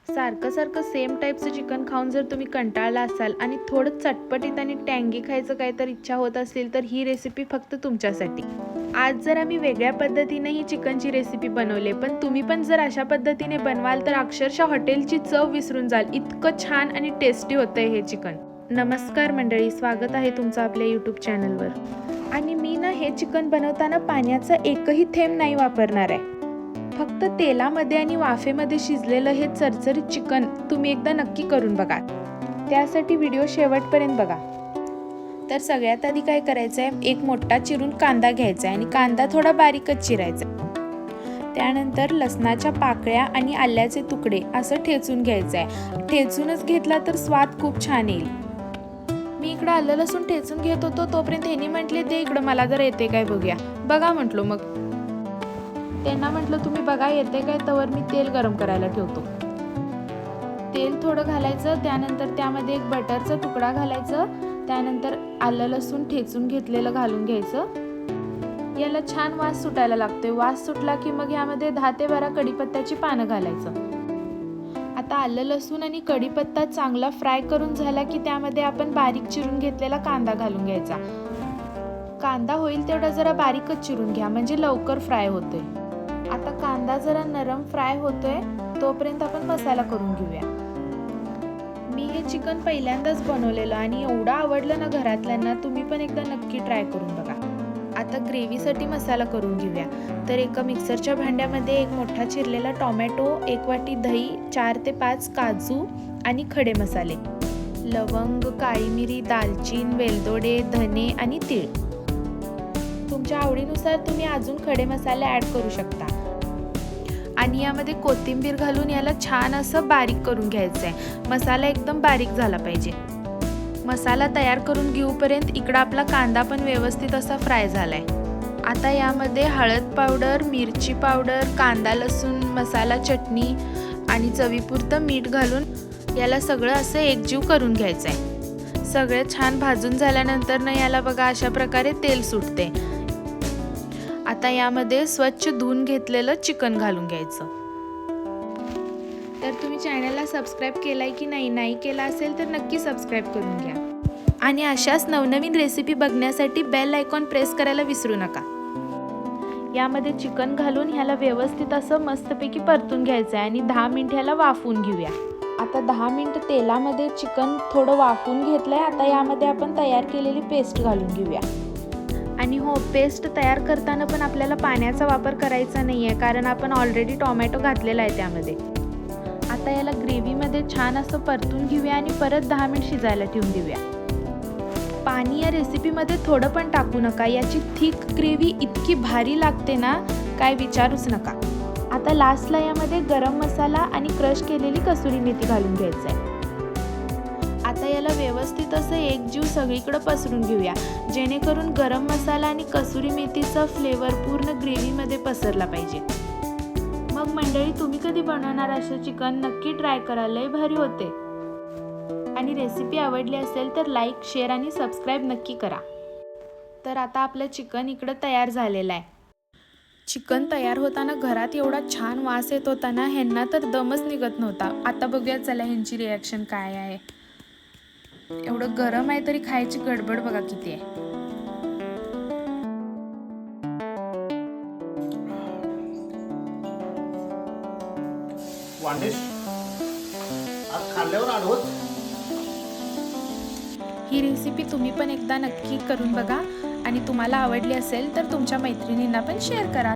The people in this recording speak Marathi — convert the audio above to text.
सारखं सारखं सेम टाईपचं चिकन खाऊन जर तुम्ही कंटाळला असाल आणि थोडं चटपटीत आणि टँगी खायचं काय तर इच्छा होत असेल तर ही रेसिपी फक्त तुमच्यासाठी. आज जर आम्ही वेगळ्या पद्धतीने ही चिकनची रेसिपी बनवली, पण तुम्ही पण जर अशा पद्धतीने बनवाल तर अक्षरशः हॉटेलची चव विसरून जाल. इतकं छान आणि टेस्टी होतंय हे चिकन. नमस्कार मंडळी, स्वागत आहे तुमचं आपल्या यूट्यूब चॅनलवर. आणि मी ना हे चिकन बनवताना पाण्याचा एकही थेंब नाही वापरणार आहे. फक्त तेलामध्ये आणि वाफेमध्ये शिजलेलं हे चरचरीत चिकन तुम्ही एकदा नक्की करून बघा. त्यासाठी व्हिडिओ शेवटपर्यंत बघा. तर सगळ्यात आधी काय करायचं आहे, एक मोठा चिरून कांदा घ्यायचा आहे आणि कांदा थोडा बारीकच चिरायचा. त्यानंतर लसणाच्या पाकळ्या आणि आल्याचे तुकडे असं ठेचून घ्यायचं आहे. ठेचूनच घेतला तर स्वाद खूप छान येईल. मी इकडं आलं लसूण ठेचून घेत होतो तोपर्यंत ह्यांनी म्हटले ते इकडं मला जर येते काय बघूया. बघा म्हटलो. मग त्यांना म्हटलं तुम्ही बघा येते काय, तवर मी तेल गरम करायला ठेवतो. तेल थोडं घालायचं, त्यानंतर त्यामध्ये एक बटरचा तुकडा घालायचं, त्यानंतर आलं लसूण ठेचून घेतलेलं घालून घ्यायचं. याला छान वास सुटायला लागतोय. वास सुटला की मग यामध्ये 10 ते 12 कढीपत्त्याची पानं घालायचं. आता आलं लसूण आणि कढीपत्ता चांगला फ्राय करून झाला की त्यामध्ये आपण बारीक चिरून घेतलेला कांदा घालून घ्यायचा. कांदा होईल तेवढा जरा बारीकच चिरून घ्या म्हणजे लवकर फ्राय होतोय. आता कांदा जरा नरम फ्राय होतोय तोपर्यंत आपण मसाला करून घेऊया. मी हे चिकन पहिल्यांदाच बनवलेलं आणि एवढं आवडलं ना घरातल्यांना, तुम्ही पण एकदा नक्की ट्राय करून बघा. आता ग्रेव्हीसाठी मसाला करून घेऊया. तर एका मिक्सरच्या भांड्यामध्ये एक मोठा चिरलेला टोमॅटो, 1 वाटी दही, 4 ते 5 काजू आणि खडे मसाले, लवंग, काळी मिरी, दालचीन, वेलदोडे, धने आणि तीळ. तुमच्या आवडीनुसार तुम्ही अजून खडे मसाले ॲड करू शकता. आणि यामध्ये कोथिंबीर घालून याला छान असं बारीक करून घ्यायचं आहे. मसाला एकदम बारीक झाला पाहिजे. मसाला तयार करून घेऊपर्यंत इकडं आपला कांदा पण व्यवस्थित असा फ्राय झालाय. आता यामध्ये हळद पावडर, मिरची पावडर, कांदा लसूण मसाला, चटणी आणि चवीपुरतं मीठ घालून याला सगळं असं एकजीव करून घ्यायचं आहे. सगळं छान भाजून झाल्यानंतर ना याला बघा अशा प्रकारे तेल सुटते. आता यामध्ये स्वच्छ धुवून घेतलेलं चिकन घालून घ्यायचं. तर तुम्ही चॅनलला सबस्क्राईब केलाय की नाही केला असेल तर नक्की सबस्क्राईब करून घ्या. आणि अशाच नवनवीन रेसिपी बघण्यासाठी बेल आयकॉन प्रेस करायला विसरू नका. यामध्ये चिकन घालून ह्याला व्यवस्थित असं मस्तपैकी परतून घ्यायचं आहे आणि 10 मिनिट ह्याला वाफवून घेऊया. आता 10 मिनिट तेलामध्ये चिकन थोडं वाफवून घेतलंय. आता यामध्ये आपण तयार केलेली पेस्ट घालून घेऊया. आणि हो, पेस्ट तयार करताना पण आपल्याला पाण्याचा वापर करायचा नाही आहे, कारण आपण ऑलरेडी टोमॅटो घातलेला आहे त्यामध्ये. आता याला ग्रेव्हीमध्ये छान असं परतून घेऊया आणि परत 10 मिनिट शिजायला ठेवून देऊया. पाणी या रेसिपीमध्ये थोडं पण टाकू नका. याची थिक ग्रेव्ही इतकी भारी लागते ना, काय विचारूच नका. आता लास्टला यामध्ये गरम मसाला आणि क्रश केलेली कसुरी मेथी घालून घ्यायचं आहे. आता याला व्यवस्थित असं एकजीव सगळीकडे पसरून घेऊया, जेणेकरून गरम मसाला आणि कसुरी मेथीचा फ्लेवर पूर्ण ग्रेव्हीमध्ये पसरला पाहिजे. मग मंडळी, तुम्ही कधी बनवणार असं चिकन नक्की ट्राय करा, लय भारी होते. आणि रेसिपी आवडली असेल तर लाईक, शेअर आणि सबस्क्राईब नक्की करा. तर आता आपलं चिकन इकडं तयार झालेलं आहे. चिकन तयार होताना घरात एवढा छान वास येत होता ना, ह्यांना तर दमच निघत नव्हता. आता बघूया चला ह्यांची रिॲक्शन काय आहे. एवढं गरम आहे तरी खायची गडबड बघा किती आहे. ही रेसिपी तुम्ही पण एकदा नक्की करून बघा आणि तुम्हाला आवडली असेल तर तुमच्या मैत्रिणींना पण शेअर करा.